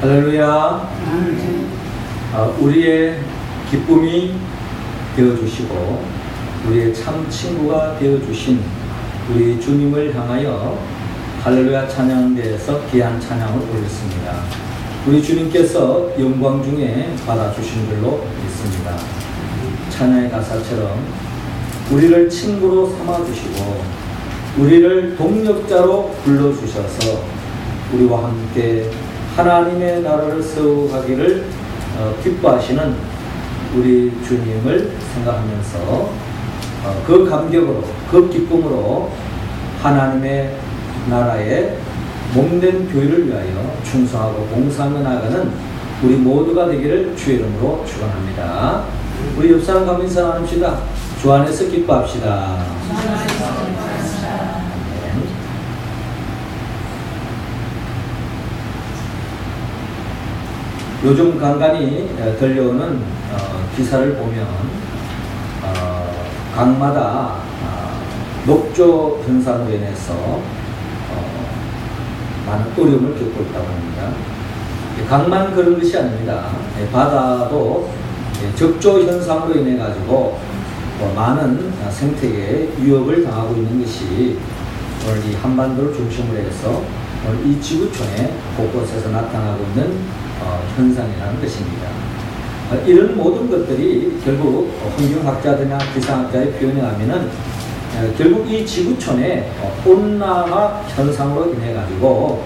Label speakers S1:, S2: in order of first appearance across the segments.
S1: 할렐루야. 우리의 기쁨이 되어주시고 우리의 참 친구가 되어주신 우리 주님을 향하여 할렐루야 찬양대에서 귀한 찬양을 올렸습니다. 우리 주님께서 영광 중에 받아주신 줄로 믿습니다. 찬양의 가사처럼 우리를 친구로 삼아주시고 우리를 동력자로 불러주셔서 우리와 함께 하나님의 나라를 세워가기를 기뻐하시는 우리 주님을 생각하면서 그 감격으로 그 기쁨으로 하나님의 나라에 몸된 교회를 위하여 충성하고 봉사하며 나가는 우리 모두가 되기를 주의 이름으로 축원합니다. 우리 옆 사람 가면 인사 나눕시다. 주 안에서 기뻐합시다. 요즘 간간히 들려오는 기사를 보면 강마다 녹조 현상으로 인해서 많은 어려움을 겪고 있다고 합니다. 강만 그런 것이 아닙니다. 바다도 적조 현상으로 인해 가지고 많은 생태계에 위협을 당하고 있는 것이 오늘 이 한반도를 중심으로 해서 오늘 이 지구촌에 곳곳에서 나타나고 있는 현상이라는 것입니다. 이런 모든 것들이 결국 환경학자들이나 기상학자의 표현에 하면은 결국 이 지구촌의 온난화 현상으로 인해 가지고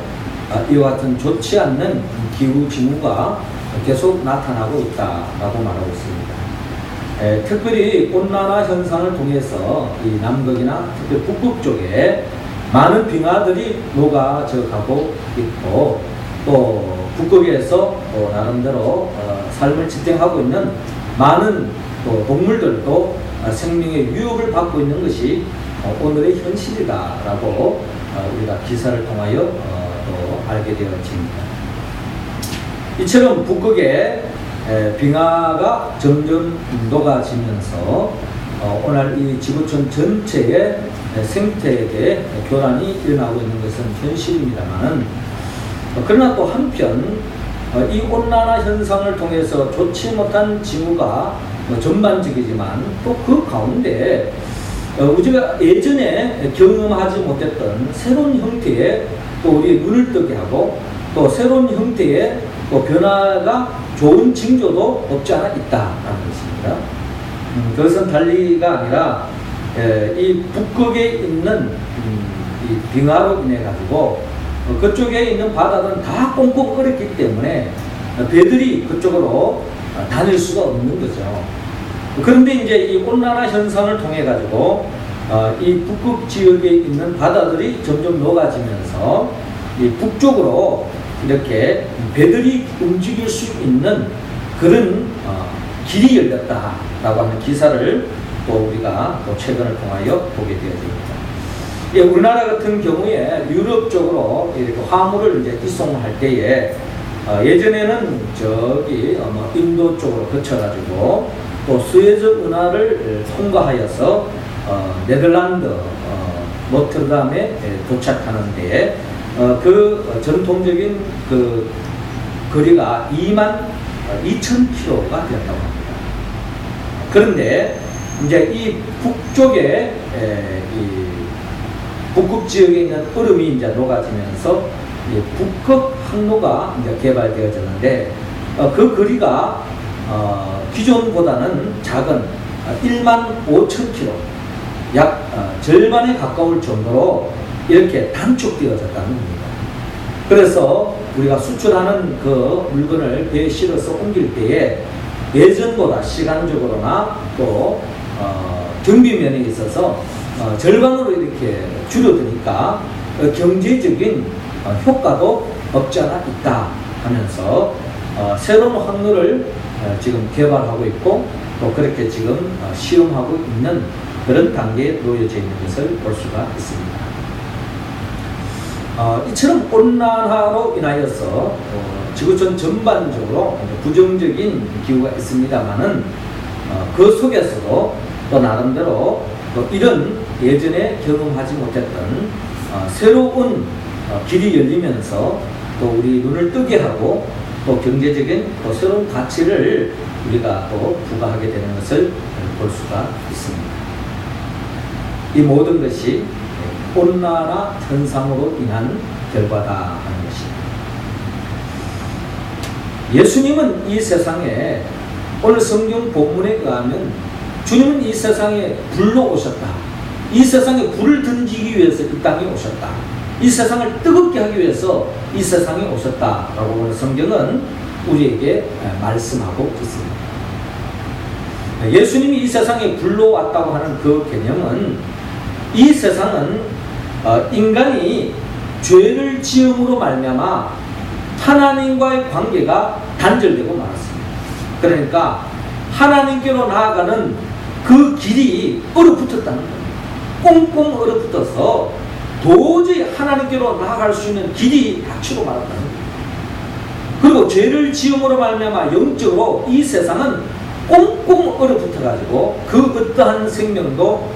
S1: 이와 같은 좋지 않는 기후 징후가 계속 나타나고 있다라고 말하고 있습니다. 특별히 온난화 현상을 통해서 이 남극이나 특히 북극 쪽에 많은 빙하들이 녹아져 가고 있고 또 북극에서 나름대로 삶을 지탱하고 있는 많은 또 동물들도 생명의 위협을 받고 있는 것이 오늘의 현실이다라고 우리가 기사를 통하여 또 알게 되었습니다. 이처럼 북극의 빙하가 점점 녹아지면서 오늘 이 지구촌 전체의 생태계 교란이 일어나고 있는 것은 현실입니다만 그러나 또 한편 이 온난화 현상을 통해서 좋지 못한 징후가 전반적이지만 또 그 가운데 우리가 예전에 경험하지 못했던 새로운 형태의 또 우리의 눈을 뜨게 하고 또 새로운 형태의 또 변화가 좋은 징조도 없지 않아 있다라는 것입니다. 그것은 달리가 아니라 이 북극에 있는 이 빙하로 인해 가지고 그쪽에 있는 바다는 다 꽁꽁 얼었기 때문에 배들이 그쪽으로 다닐 수가 없는 거죠. 그런데 이제 이 온난화 현상을 통해 가지고 이 북극 지역에 있는 바다들이 점점 녹아지면서 이 북쪽으로 이렇게 배들이 움직일 수 있는 그런 길이 열렸다라고 하는 기사를 또 우리가 또 최근을 통하여 보게 되어집니다. 우리나라 같은 경우에 유럽 쪽으로 이렇게 화물을 이제 이송할 때에 예전에는 저기 인도 쪽으로 거쳐가지고 또 수에즈 운하를 통과하여서 네덜란드 노트르담에 도착하는데 그 전통적인 그 거리가 22,000km가 되었다고 합니다. 그런데 이제 이 북쪽에 이 북극 지역에 있는 얼음이 이제 녹아지면서 북극 항로가 이제 개발되어졌는데 그 거리가 기존보다는 작은 15,000km, 약 절반에 가까울 정도로 이렇게 단축되어졌다는 겁니다. 그래서 우리가 수출하는 그 물건을 배에 실어서 옮길 때에 예전보다 시간적으로나 또 경비면에 있어서 절반으로 이렇게 줄어드니까 경제적인 효과도 없지 않아 있다 하면서 새로운 항로를 지금 개발하고 있고 또 그렇게 지금 시험하고 있는 그런 단계에 놓여져 있는 것을 볼 수가 있습니다. 이처럼 온난화로 인하여서 지구촌 전반적으로 부정적인 기후가 있습니다만은 그 속에서도 또 나름대로 또 이런 예전에 경험하지 못했던 새로운 길이 열리면서 또 우리 눈을 뜨게 하고 또 경제적인 또 새로운 가치를 우리가 또 부과하게 되는 것을 볼 수가 있습니다. 이 모든 것이 온난화 현상으로 인한 결과다 하는 것입니다. 예수님은 이 세상에 오늘 성경 본문에 의하면 주님은 이 세상에 불로 오셨다. 이 세상에 불을 던지기 위해서 이 땅에 오셨다. 이 세상을 뜨겁게 하기 위해서 이 세상에 오셨다라고 오늘 성경은 우리에게 말씀하고 있습니다. 예수님이 이 세상에 불로 왔다고 하는 그 개념은 이 세상은 인간이 죄를 지음으로 말미암아 하나님과의 관계가 단절되고 말았습니다. 그러니까 하나님께로 나아가는 그 길이 얼어붙었다는 겁니다. 꽁꽁 얼어붙어서 도저히 하나님께로 나아갈 수 있는 길이 닫히고 말았다는 겁니다. 그리고 죄를 지음으로 말미암아 영적으로 이 세상은 꽁꽁 얼어붙어가지고 그 어떠한 생명도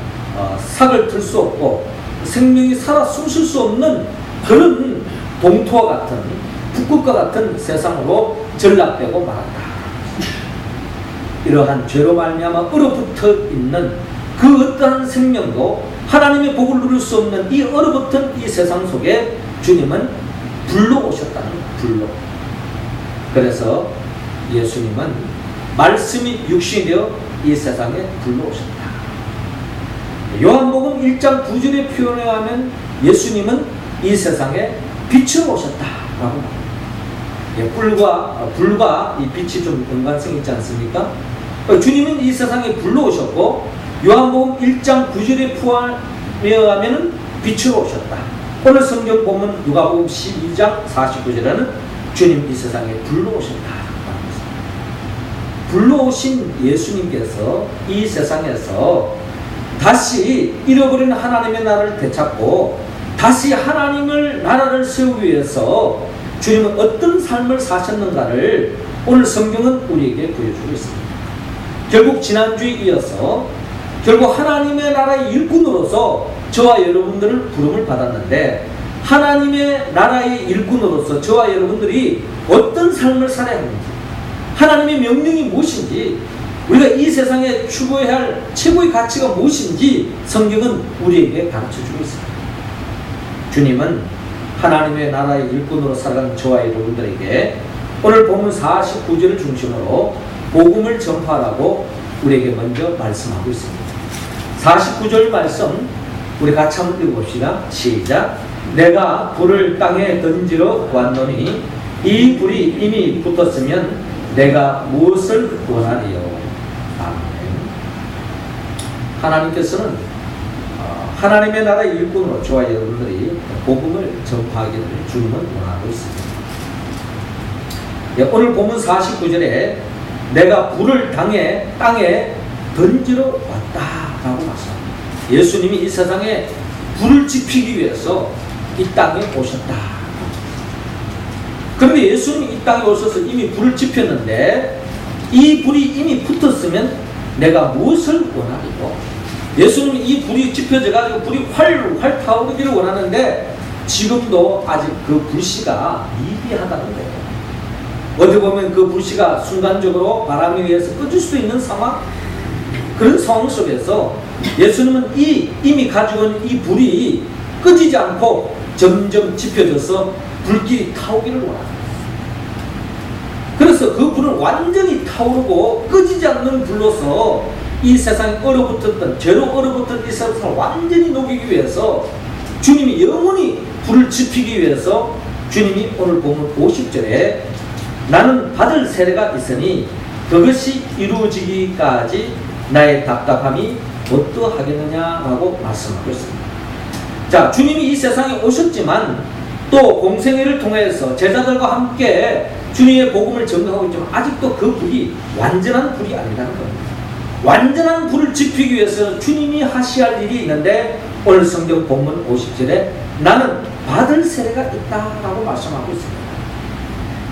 S1: 삭을 틀 수 없고 생명이 살아 숨쉴 수 없는 그런 동토와 같은 북극과 같은 세상으로 전락되고 말았다. 이러한 죄로 말미암아 얼어붙어 있는 그 어떠한 생명도 하나님의 복을 누릴 수 없는 이 얼어붙은 이 세상 속에 주님은 불로 오셨다는 거예요. 불로. 그래서 예수님은 말씀이 육신이 되어 이 세상에 불로 오셨다. 요한복음 1장 9절의 표현에 하면 예수님은 이 세상에 빛으로 오셨다라고 말합니다. 불과 이 빛이 좀 연관성이 있지 않습니까? 주님은 이 세상에 불로 오셨고 요한복음 1장 9절의 표현에 의하면 빛으로 오셨다. 오늘 성경 보면 누가복음 12장 49절에는 주님 이 세상에 불로 오셨다. 불로 오신 예수님께서 이 세상에서 다시 잃어버린 하나님의 나라를 되찾고 다시 하나님을 나라를 세우기 위해서 주님은 어떤 삶을 사셨는가를 오늘 성경은 우리에게 보여주고 있습니다. 결국 지난주에 이어서 결국 하나님의 나라의 일꾼으로서 저와 여러분들을 부름을 받았는데 하나님의 나라의 일꾼으로서 저와 여러분들이 어떤 삶을 살아야 하는지 하나님의 명령이 무엇인지 우리가 이 세상에 추구해야 할 최고의 가치가 무엇인지 성경은 우리에게 가르쳐주고 있습니다. 주님은 하나님의 나라의 일꾼으로 살아가는 저와 여러분들에게 오늘 본문 49절을 중심으로 복음을 전파하라고 우리에게 먼저 말씀하고 있습니다. 49절 말씀 우리 같이 한번 읽어봅시다. 시작. 내가 불을 땅에 던지러 왔노니 이 불이 이미 붙었으면 내가 무엇을 원하리요. 하나님께서는 하나님의 나라 일꾼으로 저와 여러분들이 복음을 전파하기를 주님은 원하고 있습니다. 오늘 본문 49절에 내가 불을 땅에 던지러 왔다라고 말씀합니다. 예수님이 이 세상에 불을 지피기 위해서 이 땅에 오셨다. 그런데 예수님이 이 땅에 오셔서 이미 불을 지폈는데 이 불이 이미 붙었으면 내가 무엇을 원하리고? 예수님이 이 불이 지펴져 가지고 불이 활 타오르기를 원하는데 지금도 아직 그 불씨가 미비하다는 거예요. 어떻게 보면 그 불씨가 순간적으로 바람에 의해서 꺼질 수 있는 상황, 그런 상황 속에서 예수님은 이미 가지고 있는 이 불이 꺼지지 않고 점점 지펴져서 불길이 타오기를 원합니다. 그래서 그 불은 완전히 타오르고 꺼지지 않는 불로서 이 세상에 얼어붙었던 죄로 얼어붙은 이 세상을 완전히 녹이기 위해서 주님이 영원히 불을 지피기 위해서 주님이 오늘 보면 50절에 나는 받을 세례가 있으니 그것이 이루어지기까지 나의 답답함이 어떠하겠느냐라고 말씀하고 있습니다. 자, 주님이 이 세상에 오셨지만 또 공생애를 통해서 제자들과 함께 주님의 복음을 전가하고 있지만 아직도 그 불이 완전한 불이 아니라는 겁니다. 완전한 불을 지피기 위해서 주님이 하셔야 할 일이 있는데 오늘 성경 본문 50절에 나는 받을 세례가 있다라고 말씀하고 있습니다.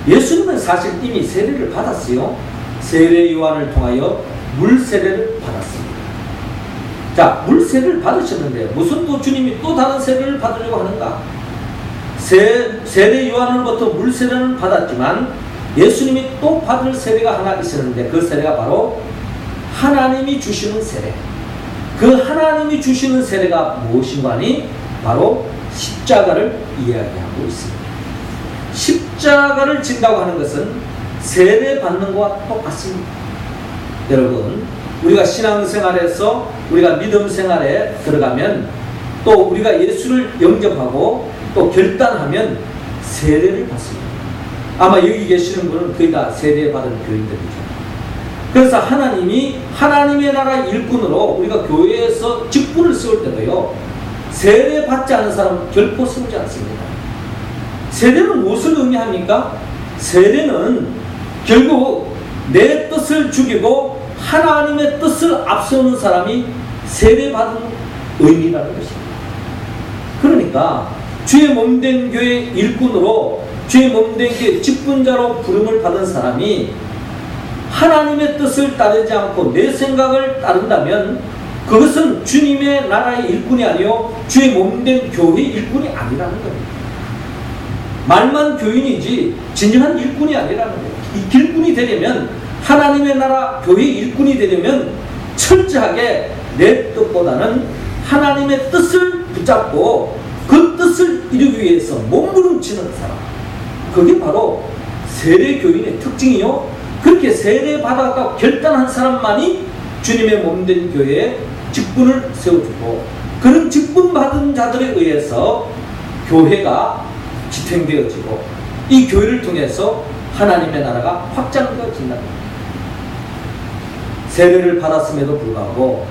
S1: 예수님은 사실 이미 세례를 받았어요. 세례 요한을 통하여 물 세례를 받았습니다. 자, 물 세례를 받으셨는데 무슨 또 주님이 또 다른 세례를 받으려고 하는가? 세례 요한으로부터 물 세례는 받았지만 예수님이 또 받을 세례가 하나 있었는데 그 세례가 바로 하나님이 주시는 세례. 그 하나님이 주시는 세례가 무엇인가 하니 바로 십자가를 이야기하고 있습니다. 십자가를 진다고 하는 것은 세례 받는 것과 똑같습니다. 여러분, 우리가 신앙생활에서 우리가 믿음 생활에 들어가면 또 우리가 예수를 영접하고 또 결단하면 세례를 받습니다. 아마 여기 계시는 분은 거의 다 세례 받은 교인들이죠. 그래서 하나님이 하나님의 나라 일꾼으로 우리가 교회에서 직분을 세울 때도요, 세례 받지 않은 사람은 결코 세우지 않습니다. 세례는 무엇을 의미합니까? 세례는 결국 내 뜻을 죽이고 하나님의 뜻을 앞세우는 사람이 세례받은 의미라는 것입니다. 그러니까 주의 몸된 교회 일꾼으로 주의 몸된 교회 직분자로 부름을 받은 사람이 하나님의 뜻을 따르지 않고 내 생각을 따른다면 그것은 주님의 나라의 일꾼이 아니요 주의 몸된 교회 일꾼이 아니라는 겁니다. 말만 교인이지 진정한 일꾼이 아니라는 거예요. 이 일꾼이 되려면 하나님의 나라 교회 일꾼이 되려면 철저하게 내 뜻보다는 하나님의 뜻을 붙잡고 그 뜻을 이루기 위해서 몸부림치는 사람, 그게 바로 세례교인의 특징이요, 그렇게 세례받았다고 결단한 사람만이 주님의 몸된 교회에 직분을 세워주고 그런 직분 받은 자들에 의해서 교회가 지탱되어지고 이 교회를 통해서 하나님의 나라가 확장되어진다. 세례를 받았음에도 불구하고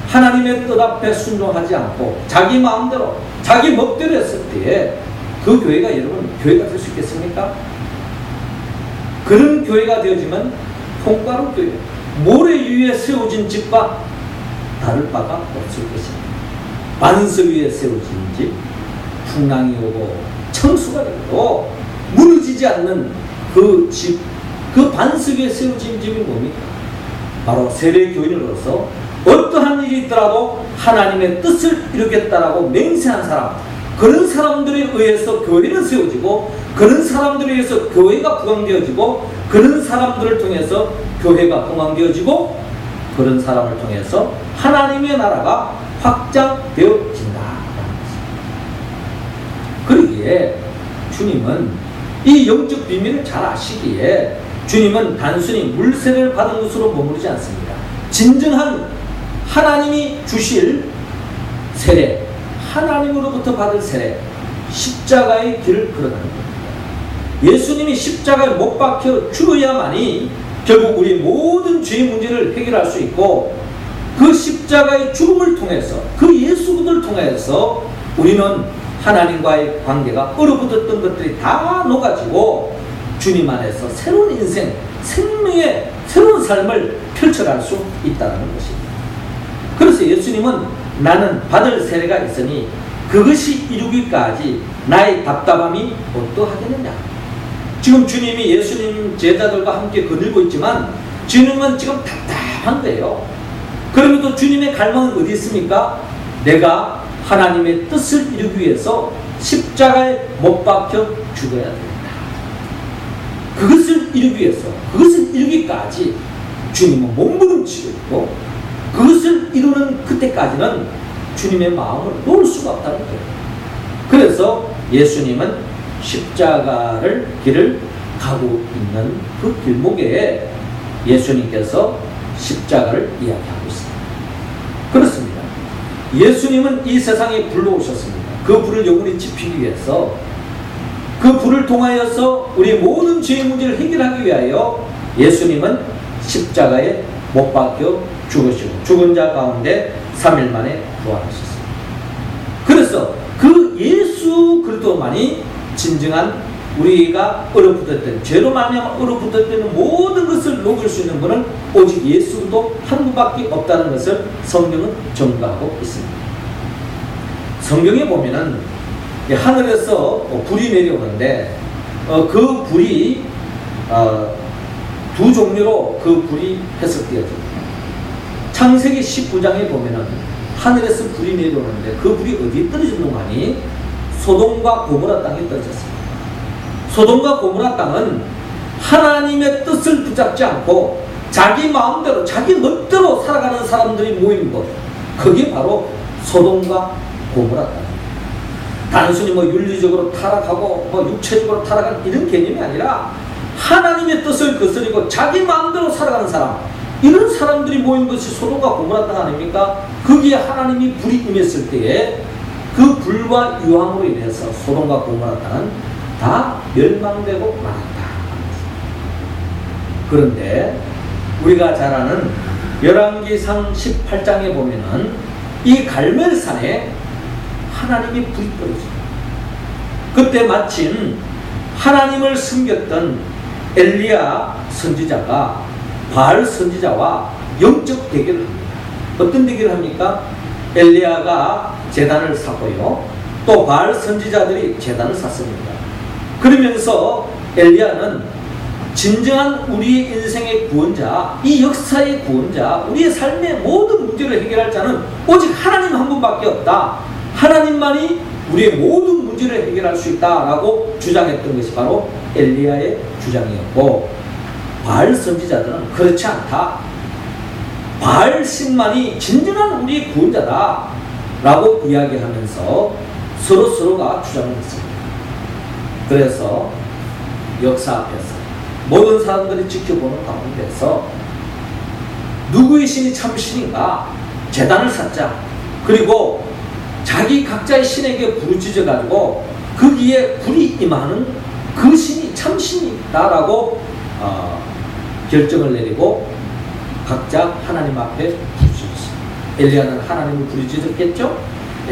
S1: 하나님의 뜻 앞에 순종하지 않고 자기 마음대로 자기 멋대로 했을 때에 그 교회가 여러분 교회가 될 수 있겠습니까? 그런 교회가 되어지면 콩가루 교회, 모래 위에 세워진 집과 다를 바가 없을 것입니다. 반석 위에 세워진 집, 풍랑이 오고 청수가 되고 무너지지 않는 그 집, 그 반석 위에 세워진 집이 뭡니까? 바로 세례교인으로서 어떠한 일이 있더라도 하나님의 뜻을 이루겠다라고 맹세한 사람, 그런 사람들에 의해서 교회는 세워지고 그런 사람들에 의해서 교회가 부강되어지고 그런 사람들을 통해서 교회가 건강되어지고 그런 사람을 통해서 하나님의 나라가 확장되어진다. 그러기에 주님은 이 영적 비밀을 잘 아시기에 주님은 단순히 물세례를 받은 것으로 머무르지 않습니다. 진정한 하나님이 주실 세례, 하나님으로부터 받을 세례, 십자가의 길을 걸어가는 겁니다. 예수님이 십자가에 못 박혀 죽어야만이 결국 우리 모든 죄의 문제를 해결할 수 있고 그 십자가의 죽음을 통해서 그 예수 그리스도를 통해서 우리는 하나님과의 관계가 얼어붙었던 것들이 다 녹아지고 주님 안에서 새로운 인생, 생명의 새로운 삶을 펼쳐갈 수 있다는 것입니다. 그래서 예수님은 나는 받을 세례가 있으니 그것이 이루기까지 나의 답답함이 어떠하겠느냐. 지금 주님이 예수님 제자들과 함께 거닐고 있지만 주님은 지금 답답한 거예요. 그러면도 주님의 갈망은 어디 있습니까? 내가 하나님의 뜻을 이루기 위해서 십자가에 못 박혀 죽어야 된다. 그것을 이루기 위해서, 그것을 이루기까지 주님은 몸부림치고 있고 그것을 이루는 그때까지는 주님의 마음을 놓을 수가 없다는 거예요. 그래서 예수님은 십자가를 길을 가고 있는 그 길목에 예수님께서 십자가를 이야기하고 있습니다. 그렇습니다. 예수님은 이 세상에 불러오셨습니다. 그 불을 영원히 지피기 위해서, 그 불을 통하여서 우리 모든 죄의 문제를 해결하기 위하여 예수님은 십자가에 못 박혀 죽으시고 죽은 자 가운데 3일 만에 부활하셨습니다. 그래서 그 예수 그리스도만이 진정한 우리가 얼어붙었던 죄로 말미암아 얼어붙었던 모든 것을 녹일 수 있는 분은 오직 예수도 한 분밖에 없다는 것을 성경은 증거하고 있습니다. 성경에 보면은 하늘에서 불이 내려오는데 그 불이 두 종류로 그 불이 해석되어집니다. 창세기 19장에 보면은 하늘에서 불이 내려오는데 그 불이 어디에 떨어졌는가 하니 소돔과 고모라 땅에 떨어졌습니다. 소돔과 고모라 땅은 하나님 하나님의 뜻을 붙잡지 않고 자기 마음대로 자기 멋대로 살아가는 사람들이 모인 것, 그게 바로 소돔과 고모라다. 단순히 윤리적으로 타락하고 육체적으로 타락하는 이런 개념이 아니라 하나님의 뜻을 거스르고 자기 마음대로 살아가는 사람, 이런 사람들이 모인 것이 소돔과 고모라 땅 아닙니까? 거기에 하나님이 불이 임했을 때에 그 불과 유황으로 인해서 소돔과 고모라 땅은 다 멸망되고 말았다. 그런데 우리가 잘 아는 열왕기상 18장에 보면은 이 갈멜산에 하나님이 불이 떨어져요. 그때 마침 하나님을 섬겼던 엘리야 선지자가 바알 선지자와 영적 대결을 합니다. 어떤 대결을 합니까? 엘리야가 제단을 샀고요, 또 바알 선지자들이 제단을 샀습니다. 그러면서 엘리야는 진정한 우리의 인생의 구원자, 이 역사의 구원자, 우리의 삶의 모든 문제를 해결할 자는 오직 하나님 한 분밖에 없다, 하나님만이 우리의 모든 문제를 해결할 수 있다라고 주장했던 것이 바로 엘리야의 주장이었고, 바알 선지자들은 그렇지 않다, 바알 신만이 진정한 우리의 구원자다 라고 이야기하면서 서로가 주장을 했습니다. 그래서 역사 앞에서 모든 사람들이 지켜보는 가운데서 누구의 신이 참 신인가 제단을 샀자, 그리고 자기 각자의 신에게 부르짖어 가지고 거기에 불이 임하는 그 신이 참 신이다라고 결정을 내리고 각자 하나님 앞에 부르짖었습니다. 엘리야는 하나님을 부르짖었겠죠?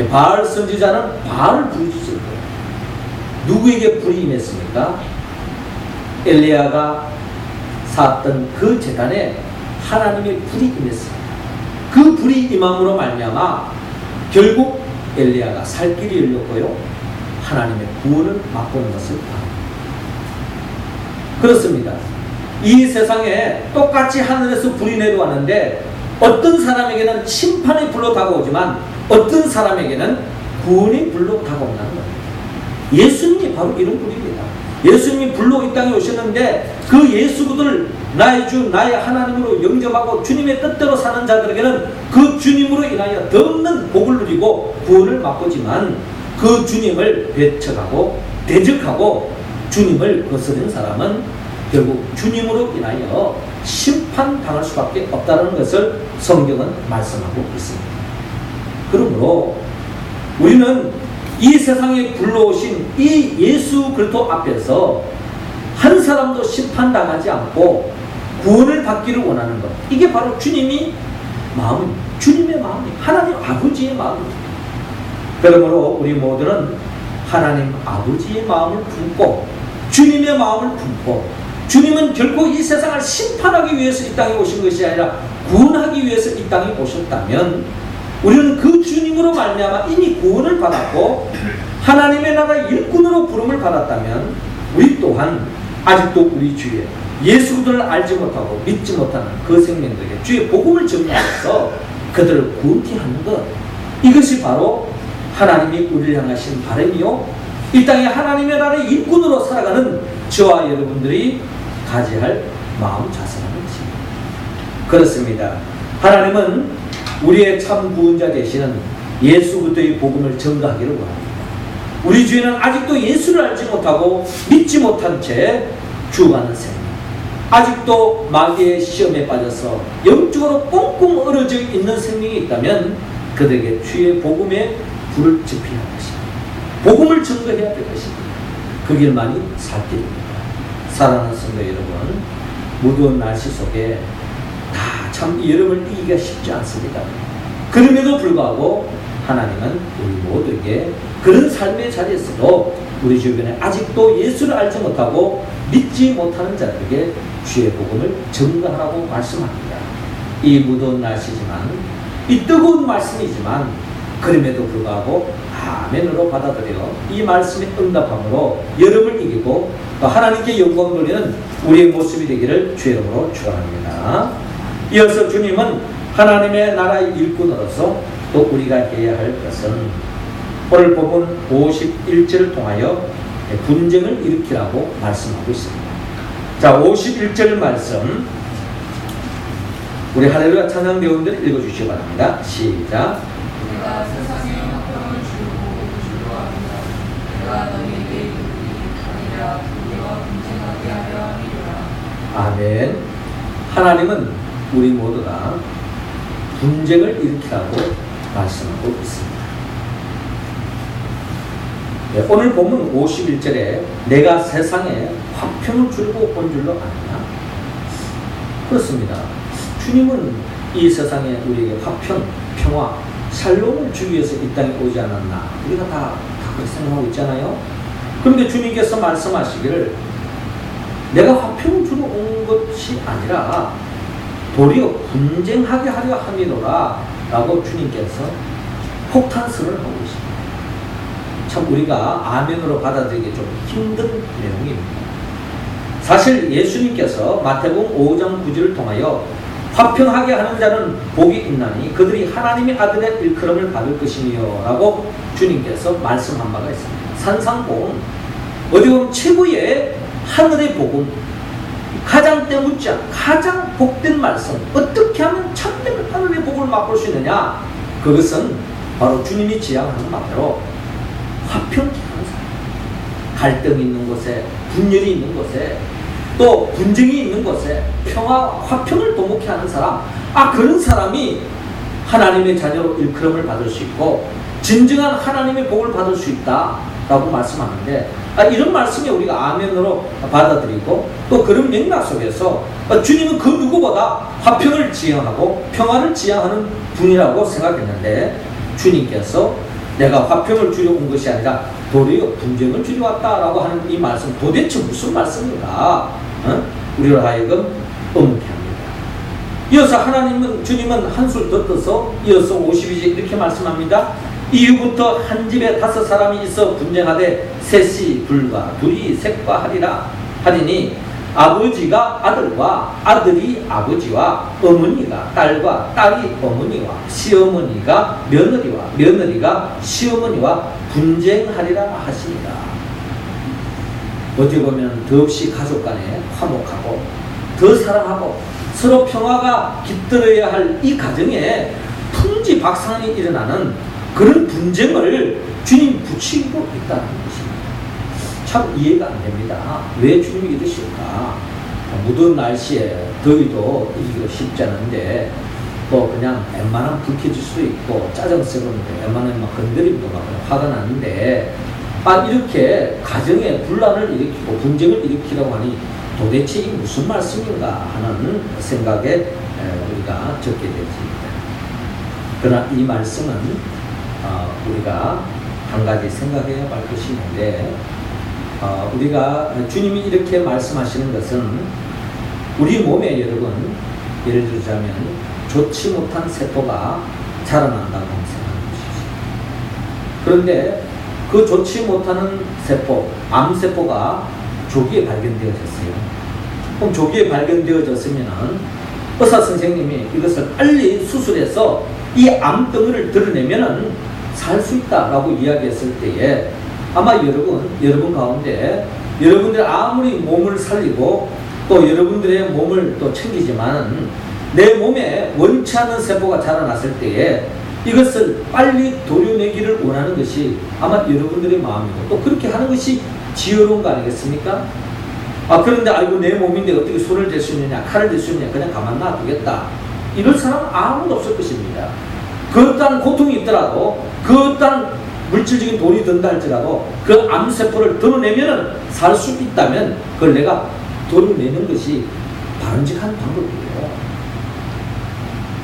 S1: 바알 선지자는 바알을 부르짖을 거예요. 누구에게 불이 임했습니까? 엘리야가 쌓았던 그 제단에 하나님의 불이 임했습니다. 그 불이 임함으로 말미암아 결국 엘리야가 살 길이 열렸고요, 하나님의 구원을 맛보는 것을 바랍니다. 그렇습니다. 이 세상에 똑같이 하늘에서 불이 내려왔는데 어떤 사람에게는 심판의 불로 다가오지만 어떤 사람에게는 구원의 불로 다가온다는 겁니다. 예수님이 바로 이런 불입니다. 예수님이 불로 이 땅에 오셨는데 그 예수를 나의 주 나의 하나님으로 영접하고 주님의 뜻대로 사는 자들에게는 그 주님으로 인하여 더 없는 복을 누리고 구원을 맛보지만, 그 주님을 배척하고 대적하고 주님을 거스른 사람은 결국 주님으로 인하여 심판당할 수밖에 없다는 것을 성경은 말씀하고 있습니다. 그러므로 우리는 이 세상에 불러오신 이 예수 그리스도 앞에서 한 사람도 심판당하지 않고 구원을 받기를 원하는 것, 이게 바로 주님의 마음입니다. 주님의 마음입니다. 하나님 아버지의 마음입니다. 그러므로 우리 모두는 하나님 아버지의 마음을 품고 주님의 마음을 품고, 주님은 결코 이 세상을 심판하기 위해서 이 땅에 오신 것이 아니라 구원하기 위해서 이 땅에 오셨다면, 우리는 그 주님으로 말미암아 이미 구원을 받았고 하나님의 나라의 일꾼으로 부름을 받았다면, 우리 또한 아직도 우리 주에 예수 그리스도를 알지 못하고 믿지 못하는 그 생명들에게 주의 복음을 전하여서 그들을 구원케 하는 것, 이것이 바로 하나님이 우리를 향하신 바람이요, 이 땅에 하나님의 나라의 일꾼으로 살아가는 저와 여러분들이 가져야 할 마음 자세라는 것입니다. 그렇습니다. 하나님은 우리의 참 구원자 되시는 예수 그리스도의 복음을 전가하기를 원합니다. 우리 주위는 아직도 예수를 알지 못하고 믿지 못한 채 죽어가는 생명, 아직도 마귀의 시험에 빠져서 영적으로 꽁꽁 얼어져 있는 생명이 있다면 그들에게 주의 복음에 불을 지펴야 할 것입니다. 복음을 전가해야 될 것입니다. 그 길만이 살 길입니다. 사랑하는 성도 여러분, 무더운 날씨 속에 참 이 여름을 이기기가 쉽지 않습니다. 그럼에도 불구하고 하나님은 우리 모두에게 그런 삶의 자리에서도 우리 주변에 아직도 예수를 알지 못하고 믿지 못하는 자들에게 주의 복음을 전가하라고 말씀합니다. 이 무더운 날씨지만, 이 뜨거운 말씀이지만, 그럼에도 불구하고 아멘으로 받아들여 이 말씀에 응답함으로 여름을 이기고 또 하나님께 영광 돌리는 우리의 모습이 되기를 주의 이름으로 축원합니다. 이어서 주님은 하나님의 나라의 일꾼으로서 또 우리가 해야 할 것은 오늘 본문 51절을 통하여 분쟁을 일으키라고 말씀하고 있습니다. 자, 51절 말씀 우리 할렐루야 찬양 배우분들 읽어주시기 바랍니다. 시작.
S2: 내가 세상에 화평을 주고 합니다. 내가 너희에게 이르리 아니라 분쟁과 분쟁하게 하려 함이라.
S1: 아멘. 하나님은 우리 모두가 분쟁을 일으키라고 말씀하고 있습니다. 네, 오늘 본문 51절에 내가 세상에 화평을 주려고 온 줄로 아느냐? 그렇습니다. 주님은 이 세상에 우리에게 화평, 평화, 샬롬을 주기 위해서 이 땅에 오지 않았나? 우리가 다 그렇게 생각하고 있잖아요. 그런데 주님께서 말씀하시기를 내가 화평을 주러 온 것이 아니라 도리어 분쟁하게 하려 함이로라 라고 주님께서 폭탄선을 하고 계십니다. 참 우리가 아멘으로 받아들이기 좀 힘든 내용입니다. 사실 예수님께서 마태복음 5장 9절을 통하여 화평하게 하는 자는 복이 있나니 그들이 하나님의 아들의 일컬음을 받을 것이며 라고 주님께서 말씀한 바가 있습니다. 산상복음 어디 보면 최고의 하늘의 복음, 가장 때묻지 않은 가장 복된 말씀, 어떻게 하면 참된 하늘의 복을 맛볼 수 있느냐? 그것은 바로 주님이 지향하는 바대로 화평케 하는 사람, 갈등이 있는 곳에, 분열이 있는 곳에, 또 분쟁이 있는 곳에 평화, 화평을 도모케 하는 사람, 그런 사람이 하나님의 자녀로 일컬음을 받을 수 있고 진정한 하나님의 복을 받을 수 있다라고 말씀하는데, 이런 말씀에 우리가 아멘으로 받아들이고 또 그런 맥락 속에서 주님은 그 누구보다 화평을 지향하고 평화를 지향하는 분이라고 생각했는데, 주님께서 내가 화평을 주려 온 것이 아니라 도리어 분쟁을 주려 왔다라고 하는 이 말씀, 도대체 무슨 말씀인가? 우리로 하여금 의문케 합니다. 이어서 주님은 한술 더 떠서 이어서 52절 이렇게 말씀합니다. 이후부터 한 집에 5사람이 있어 분쟁하되 셋이 불과 둘이 셋과 하리니 아버지가 아들과 아들이 아버지와 어머니가 딸과 딸이 어머니와 시어머니가 며느리와 며느리가 시어머니와 분쟁하리라 하시니라. 어떻게 보면 더없이 가족 간에 화목하고 더 사랑하고 서로 평화가 깃들어야 할 이 가정에 풍지박산이 일어나는 그런 분쟁을 주님 붙이고 있다는 것입니다. 참 이해가 안 됩니다. 왜 주님이 이러실까? 무더운 날씨에 더위도 이기기도 쉽지 않은데 또 그냥 웬만하면 불쾌질 수도 있고 짜증스러운데 웬만하면 막 건드림도 막 화가 나는데 이렇게 가정에 분란을 일으키고 분쟁을 일으키라고 하니 도대체 이 무슨 말씀인가 하는 생각에 우리가 적게 되었습니다. 그러나 이 말씀은 우리가 한 가지 생각해야 할 것이 있는데, 우리가 주님이 이렇게 말씀하시는 것은 우리 몸에 여러분 예를 들자면 좋지 못한 세포가 자라난다고 생각하는 것이죠. 그런데 그 좋지 못하는 세포, 암세포가 조기에 발견되어졌어요. 그럼 조기에 발견되어졌으면 의사 선생님이 이것을 빨리 수술해서 이 암덩이를 드러내면은 살 수 있다라고 이야기했을 때에 아마 여러분 가운데 여러분들 아무리 몸을 살리고 또 여러분들의 몸을 또 챙기지만 내 몸에 원치 않는 세포가 자라났을 때에 이것을 빨리 도려내기를 원하는 것이 아마 여러분들의 마음이고 또 그렇게 하는 것이 지혜로운 거 아니겠습니까? 그런데 내 몸인데 어떻게 손을 댈 수 있느냐, 칼을 댈 수 있느냐, 그냥 가만 놔두겠다. 이럴 사람은 아무도 없을 것입니다. 그 어떠한 고통이 있더라도 그 어떠한 물질적인 돈이 든다 할지라도 그 암세포를 드러내면 살 수 있다면 그걸 내가 도려내는 것이 바람직한 방법이에요.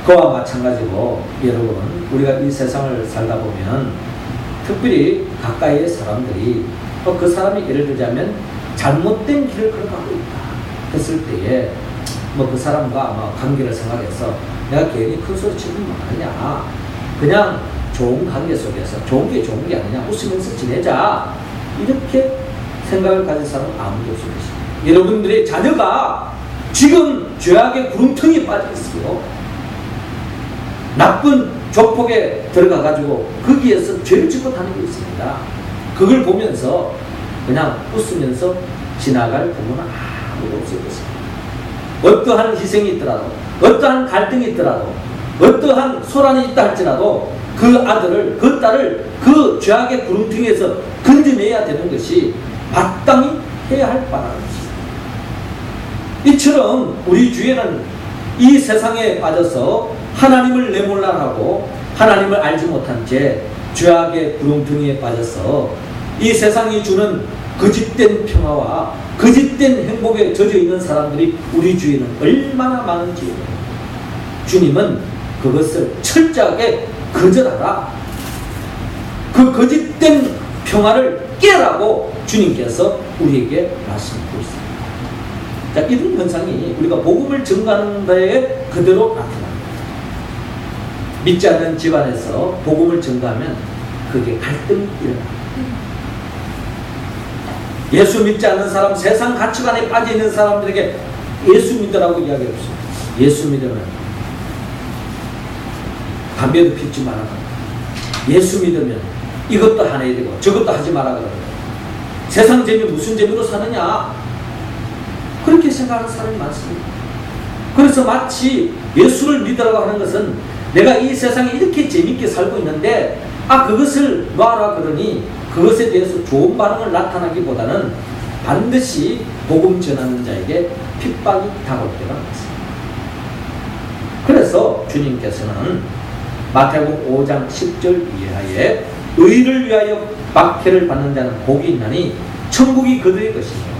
S1: 그와 마찬가지로 여러분 우리가 이 세상을 살다 보면 특별히 가까이의 사람들이 그 사람이 예를 들자면 잘못된 길을 걸어가고 있다 했을 때에 그 사람과 관계를 생각해서 내가 괜히 큰 소리 치면 뭐하느냐, 그냥 좋은 관계 속에서 좋은 게 아니냐, 웃으면서 지내자, 이렇게 생각을 가진 사람은 아무도 없을 것입니다. 여러분들의 자녀가 지금 죄악의 구렁텅이에 빠져 있어요. 나쁜 조폭에 들어가가지고 거기에서 죄를 짓고 다니고 있습니다. 그걸 보면서 그냥 웃으면서 지나갈 부모는 앞으로 없을 것입니다. 어떠한 희생이 있더라도, 어떠한 갈등이 있더라도, 어떠한 소란이 있다 할지라도 그 아들을, 그 딸을 그 죄악의 구름통에서 건져내야 되는 것이 마땅히 해야 할 바라는 것입니다. 이처럼 우리 주에는 이 세상에 빠져서 하나님을 내몰라하고 하나님을 알지 못한 채 죄악의 구름통에 빠져서 이 세상이 주는 거짓된 평화와 거짓된 행복에 젖어 있는 사람들이 우리 주에는 얼마나 많은지 주님은 그것을 철저하게 거절하라. 그 거짓된 평화를 깨라고 주님께서 우리에게 말씀하고 있습니다. 자, 이런 현상이 우리가 복음을 전가하는 데에 그대로 나타납니다. 믿지 않는 집안에서 복음을 전가하면 그게 갈등이 일어납니다. 예수 믿지 않는 사람, 세상 가치관에 빠져있는 사람들에게 예수 믿으라고 이야기 없습니다. 예수 믿으면 담배도 피우지 말아라. 예수 믿으면 이것도 안 해야 되고 저것도 하지 말아라. 세상 재미 무슨 재미로 사느냐? 그렇게 생각하는 사람이 많습니다. 그래서 마치 예수를 믿으라고 하는 것은 내가 이 세상에 이렇게 재밌게 살고 있는데 그것을 놔라 그러니 그것에 대해서 좋은 반응을 나타나기보다는 반드시 복음 전하는 자에게 핍박이 다가올 때가 많습니다. 그래서 주님께서는 마태복음 5장 10절 이하에 의를 위하여 박해를 받는 자는 복이 있나니 천국이 그들의 것이며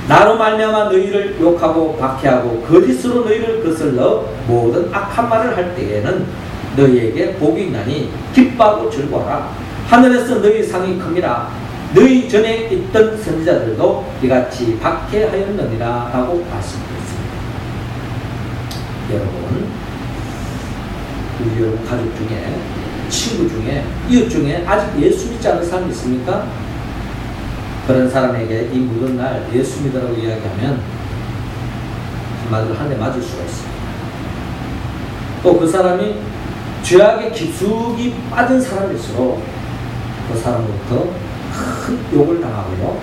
S1: 나로 말미암아 너희를 욕하고 박해하고 거짓으로 너희를 거슬러 모든 악한 말을 할 때에는 너희에게 복이 있나니 기뻐하고 즐거워라. 하늘에서 너희 상이 큽니다. 너희 전에 있던 선지자들도 이같이 박해하였느니라 하고 말씀드렸습니다. 여러분, 우리 여러분 가족 중에, 친구 중에, 이웃 중에 아직 예수 믿지 않은 사람이 있습니까? 그런 사람에게 이 무더운 날 예수 믿으라고 이야기하면 한마디로 한 대 맞을 수가 있습니다. 또 그 사람이 죄악에 깊숙이 빠진 사람일수록 그 사람부터 큰 욕을 당하고요.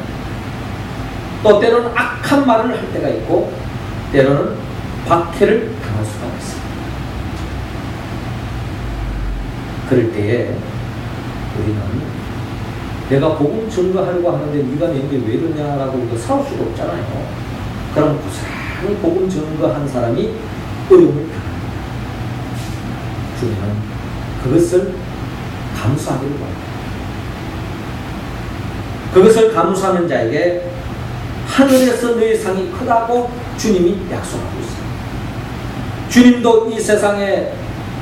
S1: 또 때로는 악한 말을 할 때가 있고 때로는 박해를 당할 수가 있습니다. 그럴 때에 우리는 내가 복음 전가하려고 하는데 네가 내게 왜 이러냐라고 싸울 수가 없잖아요. 그럼 고스란히 복음 전가한 사람이 어려움을 당합니다. 주님은 그것을 감수하기를 바랍니다. 그것을 감수하는 자에게 하늘에서 너의 상이 크다고 주님이 약속하고 있습니다. 주님도 이 세상에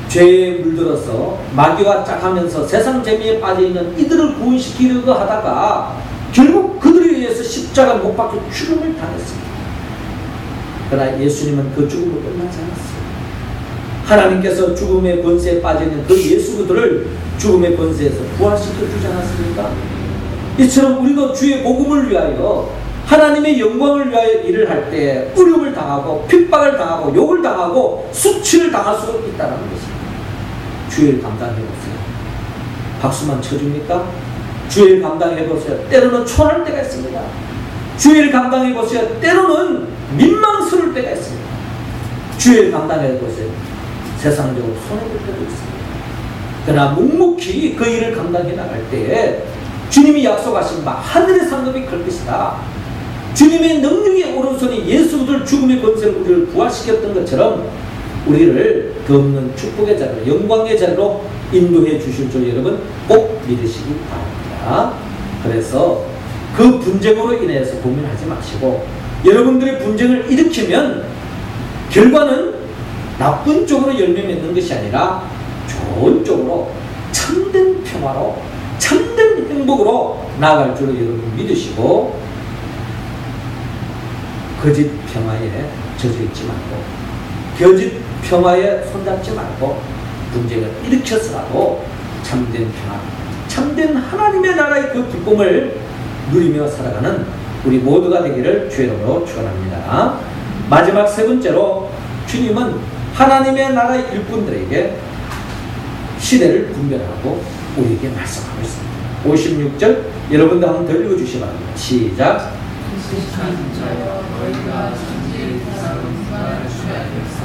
S1: 죄에 물들어서 마귀와 짝하면서 세상 재미에 빠져있는 이들을 구원시키려고 하다가 결국 그들에 의해서 십자가 못 박혀 죽음을 당했습니다. 그러나 예수님은 그 죽음을 끝나지 않았습니다. 하나님께서 죽음의 권세에 빠져있는 그 예수 그들을 죽음의 권세에서 부활시켜 주지 않았습니까? 이처럼 우리도 주의 복음을 위하여 하나님의 영광을 위하여 일을 할 때 어려움을 당하고 핍박을 당하고 욕을 당하고 수치를 당할 수 있다는 것입니다. 주의를 감당해보세요. 박수만 쳐줍니까? 주의를 감당해보세요. 때로는 초라할 때가 있습니다. 주의를 감당해보세요. 때로는 민망스러울 때가 있습니다. 주의를 감당해보세요. 세상적으로 손해볼 때도 있습니다. 그러나 묵묵히 그 일을 감당해 나갈 때에 주님이 약속하신 바 하늘의 상급이 클 것이다. 주님의 능력의 오른손이 예수들 죽음의 권세를 우리를 부활시켰던 것처럼 우리를 그 없는 축복의 자리로 영광의 자리로 인도해 주실 줄 여러분 꼭 믿으시기 바랍니다. 그래서 그 분쟁으로 인해서 고민하지 마시고 여러분들의 분쟁을 일으키면 결과는 나쁜 쪽으로 열매 맺는 것이 아니라 좋은 쪽으로 참된 평화로 참된 행복으로 나아갈 줄로 여러분 믿으시고 거짓 평화에 젖어있지 말고 거짓 평화에 손잡지 말고 분쟁을 일으켜서라도 참된 평화, 참된 하나님의 나라의 그 기쁨을 누리며 살아가는 우리 모두가 되기를 주의 이름으로 축원합니다. 마지막 세 번째로 주님은 하나님의 나라의 일꾼들에게 시대를 분별하고 우리에게 말씀하고 있습니다. 56절 여러분도 한번 더 읽어주시기 바랍니다. 시작.
S2: 지식한 자여 너희가 천지의 기사로 분간할 줄 알겠어.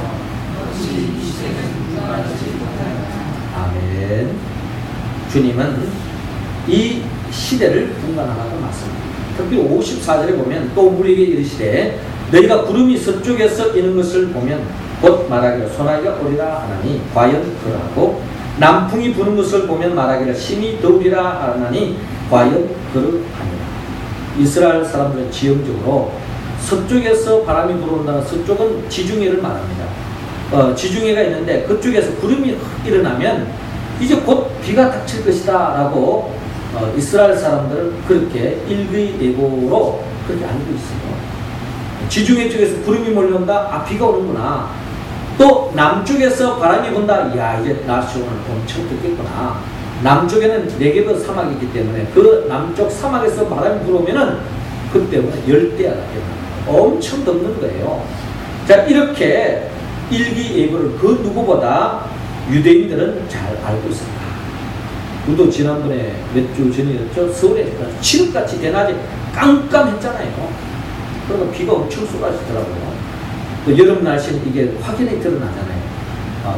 S2: 어찌 이 시대는 분간하지 못하느냐.
S1: 아멘. 주님은 이 시대를 분간하라고 말씀합니다. 특히 54절에 보면 또 우리에게 이르시되 너희가 구름이 서쪽에서 이는 것을 보면 곧 말하기를 소나기가 오리라 하나니 과연 그러하고 남풍이 부는 것을 보면 말하기를 심히 더우리라 하나니 과연 그러하니라. 이스라엘 사람들은 지형적으로 서쪽에서 바람이 불어온다는 서쪽은 지중해를 말합니다. 지중해가 있는데 그쪽에서 구름이 일어나면 이제 곧 비가 닥칠 것이다 라고 이스라엘 사람들은 그렇게 일기예보로 그렇게 알고 있어요. 지중해 쪽에서 구름이 몰려온다. 비가 오는구나. 또 남쪽에서 바람이 분다. 이야, 이제 날씨 오늘 엄청 덥겠구나. 남쪽에는 네게브 사막이기 때문에 그 남쪽 사막에서 바람이 불어오면은 그때문에 열대야가 됩니다. 엄청 덥는 거예요. 자, 이렇게 일기예보를 그 누구보다 유대인들은 잘 알고 있습니다. 우리도 지난번에 몇 주 전이었죠. 서울에 칠흑같이 대낮에 깜깜했잖아요. 그러면 비가 엄청 쏟아지더라고요. 또 여름 날씨는 이게 확연히 드러나잖아요.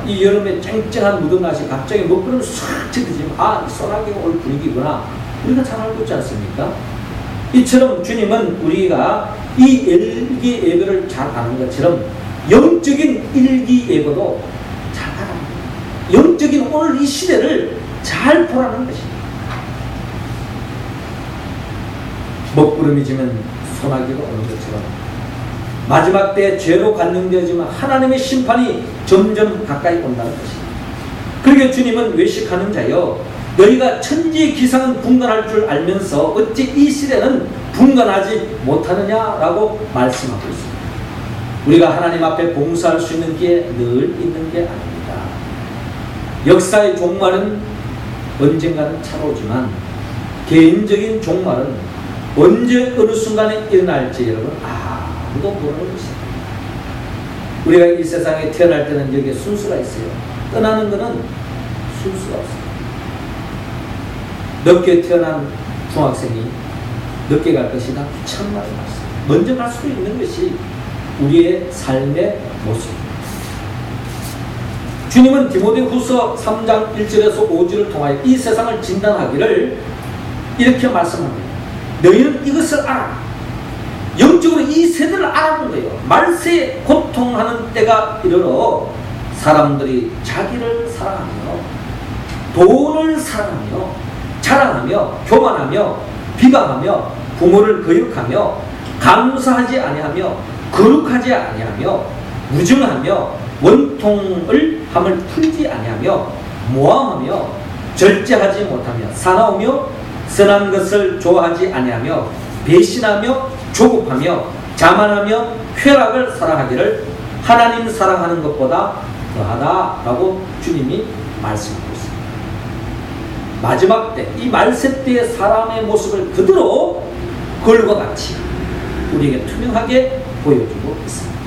S1: 이 여름에 쨍쨍한 무더운 날씨 갑자기 먹구름이 싹 찌르지만 소나기가 올 분위기구나. 우리가 잘 알고 있지 않습니까? 이처럼 주님은 우리가 이 일기예보를 잘 아는 것처럼 영적인 일기예보도 잘 알아야 합니다. 영적인 오늘 이 시대를 잘 보라는 것입니다. 먹구름이 지면 소나기가 오는 것처럼 마지막 때 죄로 관능되어지만 하나님의 심판이 점점 가까이 온다는 것입니다. 그러게 주님은 외식하는 자여 너희가 천지의 기상은 분간할 줄 알면서 어찌 이 시대는 분간하지 못하느냐라고 말씀하고 있습니다. 우리가 하나님 앞에 봉사할 수 있는 게 늘 있는 게 아닙니다. 역사의 종말은 언젠가는 찾아오지만 개인적인 종말은 언제 어느 순간에 일어날지 여러분 아무도 모르는 것입니다. 우리가 이 세상에 태어날 때는 여기에 순서가 있어요. 떠나는 것은 순서가 없습니다. 늦게 태어난 중학생이 늦게 갈 것이다. 천만의 말씀. 먼저 갈 수도 있는 것이 우리의 삶의 모습입니다. 주님은 디모데후서 3장 1절에서 5절을 통하여 이 세상을 진단하기를 이렇게 말씀합니다. 너희는 이것을 알아. 영적으로 이 세대를 알아는 거예요. 말세에 고통하는 때가 이르러 사람들이 자기를 사랑하며 돈을 사랑하며 자랑하며 교만하며 비방하며 부모를 거역하며 감사하지 아니하며 거룩하지 아니하며 무증하며 원통을 함을 풀지 아니하며 모함하며 절제하지 못하며 사나우며 선한 것을 좋아하지 아니하며 배신하며 조급하며 자만하며 쾌락을 사랑하기를 하나님 사랑하는 것보다 더하다라고 주님이 말씀하고 있습니다. 마지막 때, 이 말세 때의 사람의 모습을 그대로 글과 같이 우리에게 투명하게 보여주고 있습니다.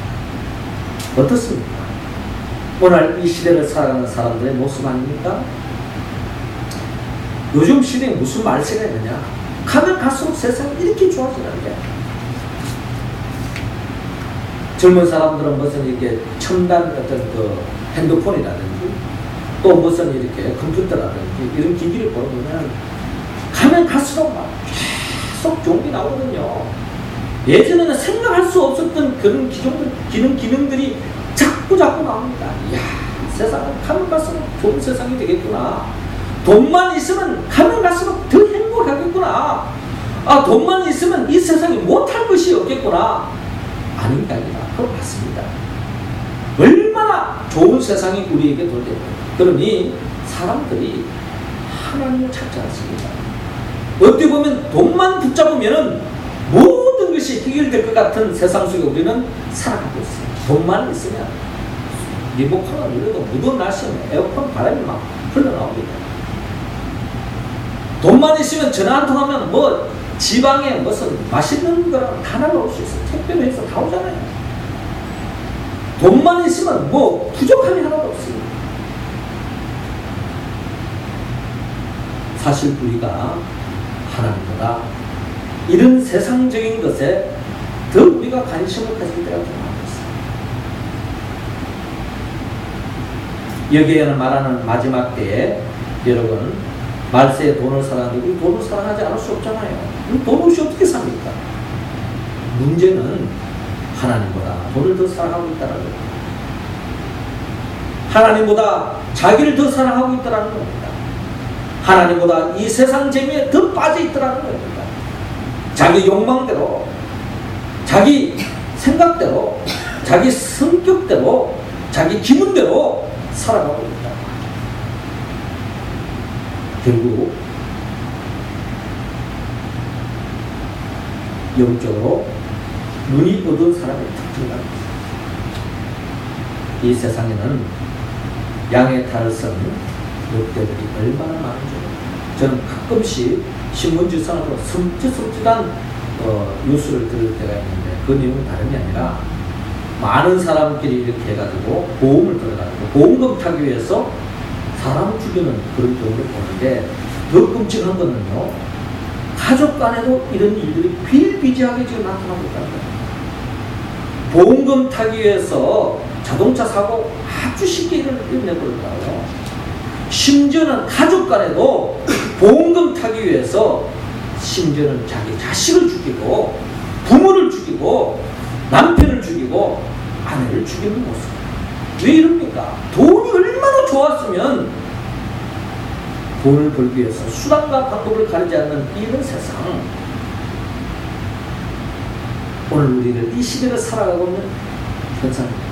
S1: 어떻습니까? 오늘 이 시대를 살아가는 사람들의 모습 아닙니까? 요즘 시대에 무슨 말세가 있느냐? 가면 갈수록 세상이 이렇게 좋아지는 게 젊은 사람들은 무슨 이렇게 첨단 어떤 그 핸드폰이라든지 또 무슨 이렇게 컴퓨터라든지 이런 기기를 보면 가면 갈수록 막 계속 좋은 게 나오거든요. 예전에는 생각할 수 없었던 그런 기능들이 자꾸 나옵니다. 이야, 세상은 가면 갈수록 좋은 세상이 되겠구나. 돈만 있으면 가면 갈수록 더 행복하겠구나. 돈만 있으면 이 세상에 못할 것이 없겠구나. 아닙니다. 그건 맞습니다. 얼마나 좋은 세상이 우리에게 돌겠고. 그러니 사람들이 하나님을 찾지 않습니다. 어떻게 보면 돈만 붙잡으면 모든 것이 해결될 것 같은 세상 속에 우리는 살아가고 있어요. 돈만 있으면 리모컨을 눌러도 무더운 날씨에 에어컨 바람이 막 흘러나옵니다. 돈만 있으면 전화 한 통 하면 뭐 지방에 무슨 맛있는 거랑 다 날아올 수 있어요. 택배로 해서 다 오잖아요. 돈만 있으면 뭐 부족함이 하나도 없습니다. 사실 우리가 하나님보다 이런 세상적인 것에 더 우리가 관심을 가질 때가 좀 많고 있어요. 여기에는 말하는 마지막 때에 여러분 말세에 돈을 사랑하는데 우리 돈을 사랑하지 않을 수 없잖아요. 돈 없이 어떻게 삽니까? 문제는 하나님보다 돈을 더 사랑하고 있다는 겁니다. 하나님보다 자기를 더 사랑하고 있다는 겁니다. 하나님보다 이 세상 재미에 더 빠져 있다는 겁니다. 자기 욕망대로, 자기 생각대로, 자기 성격대로, 자기 기분대로 살아가고 있다. 결국 영적으로 눈이 어두운 사람의 특징이 있습니다. 이 세상에는 양의 탈을 쓴 욕대들이 얼마나 많은지 저는 가끔씩 신문지상으로 섬찟섬찟한 뉴스를 들을 때가 있는데 그 내용은 다름이 아니라 많은 사람끼리 이렇게 해가지고 보험을 들어가지고 보험금 타기 위해서 사람을 죽이는 그런 경우를 보는데 더 끔찍한 거는요, 가족 간에도 이런 일들이 비일비재하게 지금 나타나고 있다는 거예요. 보험금 타기 위해서 자동차 사고 아주 쉽게 일어나버리더라고요. 심지어는 가족 간에도 보험금 타기 위해서 심지어는 자기 자식을 죽이고 부모를 죽이고 남편을 죽이고 아내를 죽이는 모습. 왜 이럽니까? 돈이 얼마나 좋았으면 돈을 벌기 위해서 수단과 방법을 가리지 않는 이런 세상. 오늘 우리는 이 시대를 살아가고 있는 현상입니다.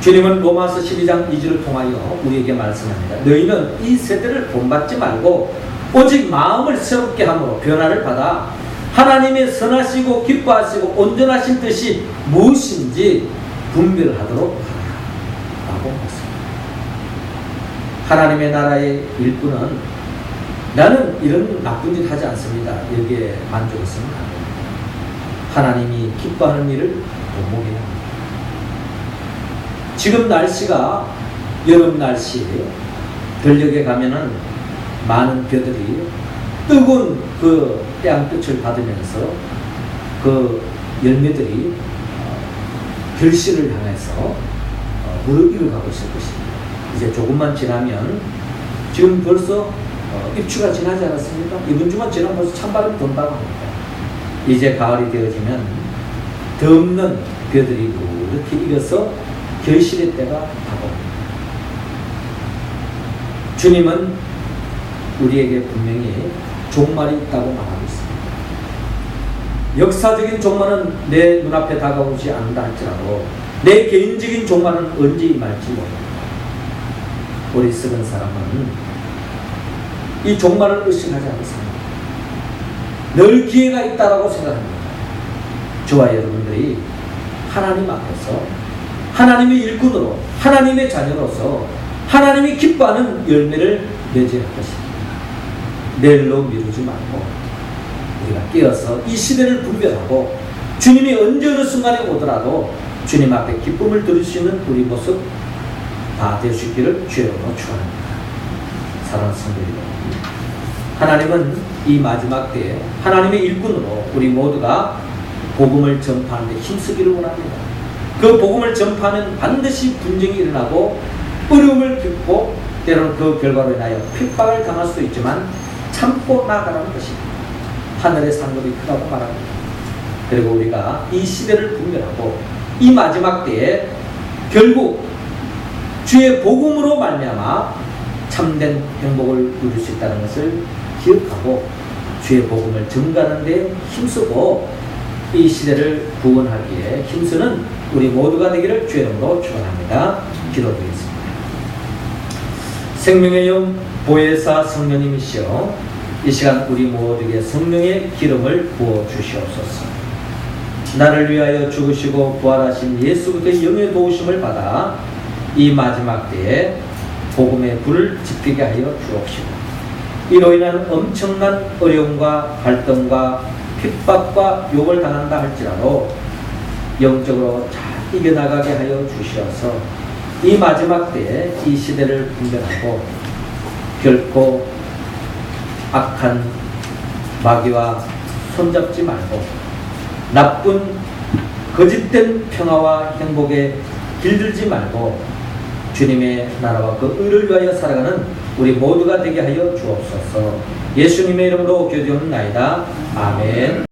S1: 주님은 로마서 12장 2절을 통하여 우리에게 말씀합니다. 너희는 이 세대를 본받지 말고 오직 마음을 새롭게 함으로 변화를 받아 하나님의 선하시고 기뻐하시고 온전하신 뜻이 무엇인지 분별하도록 하라 라고 했습니다. 하나님의 나라의 일꾼은 나는 이런 나쁜 짓 하지 않습니다. 여기에 만족했으면 합니다. 하나님이 기뻐하는 일을 도모해야 합니다. 지금 날씨가 여름 날씨, 들녘에 가면은 많은 벼들이 뜨거운 그 태양빛을 받으면서 그 열매들이 결실을 향해서 무르익어가고 있을 것입니다. 이제 조금만 지나면 지금 벌써 입추가 지나지 않았습니까? 이번 주만 지나면 벌써 찬바람이 돈다고 합니다. 이제 가을이 되어지면 덮는 벼들이 이렇게 익어서 결실의 때가 다가옵니다. 주님은 우리에게 분명히 종말이 있다고 말하고 있습니다. 역사적인 종말은 내 눈앞에 다가오지 않는다 할지라도 내 개인적인 종말은 언제 임할지 모릅니다. 우리 쓰는 사람은 이 종말을 의심하지 않습니다. 늘 기회가 있다고 생각합니다. 저와 여러분들이 하나님 앞에서 하나님의 일꾼으로 하나님의 자녀로서 하나님이 기뻐하는 열매를 맺어야 할 것입니다. 내일로 미루지 말고 우리가 깨어서 이 시대를 분별하고 주님이 언제 어느 순간에 오더라도 주님 앞에 기쁨을 드릴 수 있는 우리 모습 다 될 수 있기를 주의 이름으로 축원합니다. 사랑하는 성도 여러분, 하나님은 이 마지막 때에 하나님의 일꾼으로 우리 모두가 복음을 전파하는 데 힘쓰기를 원합니다. 그 복음을 전파하면 반드시 분쟁이 일어나고 어려움을 겪고 때로는 그 결과로 인하여 핍박을 당할 수도 있지만 참고 나아가라는 것입니다. 하늘의 상급이 크다고 말합니다. 그리고 우리가 이 시대를 분별하고 이 마지막 때에 결국 주의 복음으로 말미암아 참된 행복을 누릴 수 있다는 것을 기억하고 주의 복음을 증가하는 데 힘쓰고 이 시대를 구원하기에 힘쓰는 우리 모두가 되기를 주의 이름으로 축원합니다. 기도드리겠습니다. 생명의 영 보혜사 성령님이시여, 이 시간 우리 모두에게 성령의 기름을 부어 주시옵소서. 나를 위하여 죽으시고 부활하신 예수의 영의 도우심을 받아 이 마지막 때에 복음의 불을 지피게 하여 주옵시고, 이로 인한 엄청난 어려움과 갈등과 핍박과 욕을 당한다 할지라도 영적으로 잘 이겨나가게 하여 주시어서 이 마지막 때에 이 시대를 분별하고 결코 악한 마귀와 손잡지 말고 나쁜 거짓된 평화와 행복에 길들지 말고 주님의 나라와 그 의를 위하여 살아가는 우리 모두가 되게 하여 주옵소서. 예수님의 이름으로 기도드리옵나이다. 아멘.